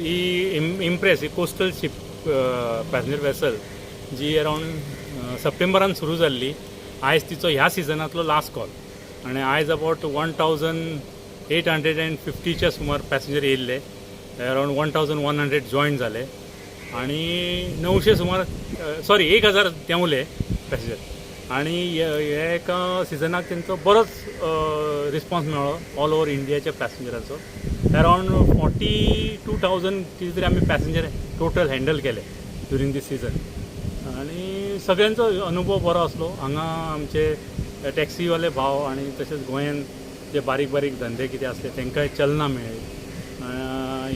ही impress ही coastal ship passenger vessel जी around सप्टेंबरान सुरू जाल्ली. आयज तिचो ह्या सिजनातलो लास्ट कॉल आनी आयज अबावट 1850च्या सुमार पॅसेंजर येयल्ले. अरावंड 1100 जॉयन जाले आणि 900 सुमार 1000 देंवले पॅसेंजर. आणि हे एका सिजनाक तेंचो बरोच रिस्पॉन्स मेळ्ळो ऑल ओवर इंडियाच्या पॅसेंजराचो. अरावंड 42,000 कितें तरी आमी पॅसेंजर टोटल हँडल केले ड्युरींग दीस सीजन. आणि सगळ्यांचो अनुभव बरो आसलो. हांगा आमचे टॅक्सीवाले भाव आणि तशेंच गोंयांत जे बारीक बारीक धंदे कितें आसले तांकांय चलना मेळ्ळी.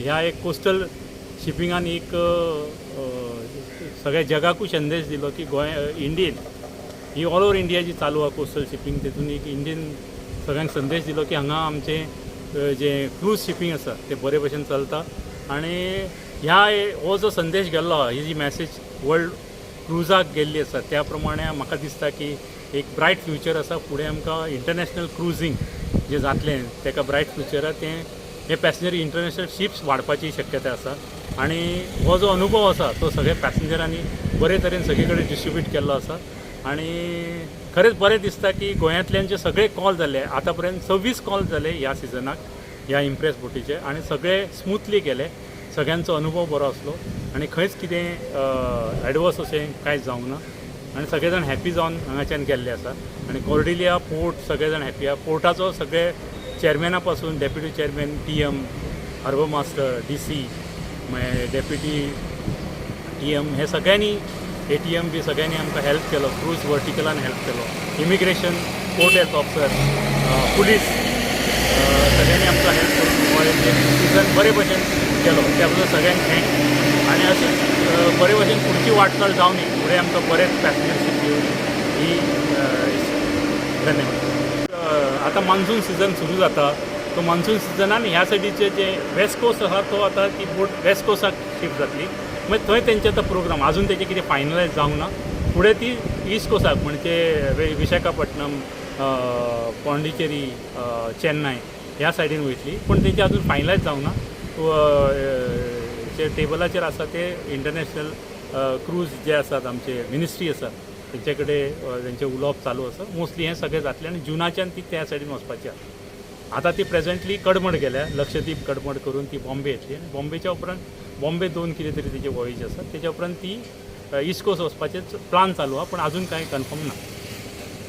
ह्या एक कोस्टल शिपिंगान एक सगळ्या जगाकूच संदेश दिलो की इंडियन ही ऑल ओवर इंडिया जी चालू आहा कोस्टल शिपिंग तेतून एक इंडियन सगळ्यांक संदेश दिलो की हांगा आमचे जे क्रूज शिपिंग आसा ते बरे भशेन चलता. आणि हो जो संदेश गेल्लो आहा ही जी मॅसेज वर्ल्ड क्रुजाक गेल्ली आसा त्या प्रमाणे म्हाका दिसता की एक ब्रायट फ्युचर आसा फुडें. आमकां इंटरनॅशनल क्रुजींग जें जातलें ताका ब्रायट फ्युचर आसा हे पॅसेंजर इंटरनॅशनल शिप्स वाडपाची शक्यताय आसा. आणि हो जो अनुभव आसा तो सगळ्या पॅसेंजरांनी बरे तरेन सगळे कडेन डिस्ट्रिब्यूट केल्लो आसा. आणि खरेंच बरें दिसता की गोंयांतल्यान जे कॉल जाले आतां पर्यंत 26 कॉल जाले ह्या सिजनाक ह्या इम्प्रेस बोटीचे आणि सगळे स्मुथली गेले. सगळ्यांचो अनुभव बरो आसलो आणि खंयच कितें एडवर्स अशें कांयच जावंक ना. आणि सगळे जाण हॅपी जावन हांगाच्यान गेल्ले आसा. आणि कॉर्डिलिया पोर्ट सगळे जाण हॅपी आहा. पोर्टाचो सगळे चॅरमॅना पासून deputy chairman TM harbour master DC मागीर डेप्युटी TM हे सगळ्यांनी ATM बी सगळ्यांनी आमकां हेल्प केलो. क्रूज वर्टिकलान हेल्प केलो. Immigration port health officer police सगळ्यांनी आमकां हेल्प करून सिजन बरे भशेन केलो त्या बद्दल सगळ्यांक थँक्स. आणि अशीच बरे भशेन फुडची वाटचाल जावनी फुडें आमकां बरेच पॅसेंजरशीप येवनी ही धन्यवाद. आतां मान्सून सिजन सुरू जाता. तो मान्सून सिजनान ह्या सायडीचे जे वेस्ट कोस्ट आसा तो आतां ती बोट वेस्ट कोस्टाक शिफ्ट जातली. मागीर थंय तेंचे आतां प्रोग्राम अजून तेजें कितें फायनलायज जावंक ना. फुडें ती ईस्ट कोस्टाक म्हणजे विशाखापट्टनम पॉंडिचेरी चेन्नय ह्या सायडीन वयतली. पूण तेंचें अजून फायनलायज जावंक ना. जे टेबलाचेर आसा ते इंटरनॅशनल क्रूज जे आसात आमचे मिनिस्ट्री आसा तेंचे कडेन तेंचें उलोवप चालू आसा. मोस्टली हें सगळें जातलें आनी जुनाच्यान ती त्या सायडीन वचपाची आसा. आतां ती प्रेझेंटली कडमड गेल्या लक्षद्वीप कडमड करून ती बॉम्बे येतली. आनी बॉम्बेच्या उपरांत बॉम्बे 2 कितें तरी तेजे वॉयेज आसा. तेच्या उपरांत ती ईस्ट कोस्ट वचपाचें प्लान चालू आहा. पूण अजून कांय कन्फर्म ना.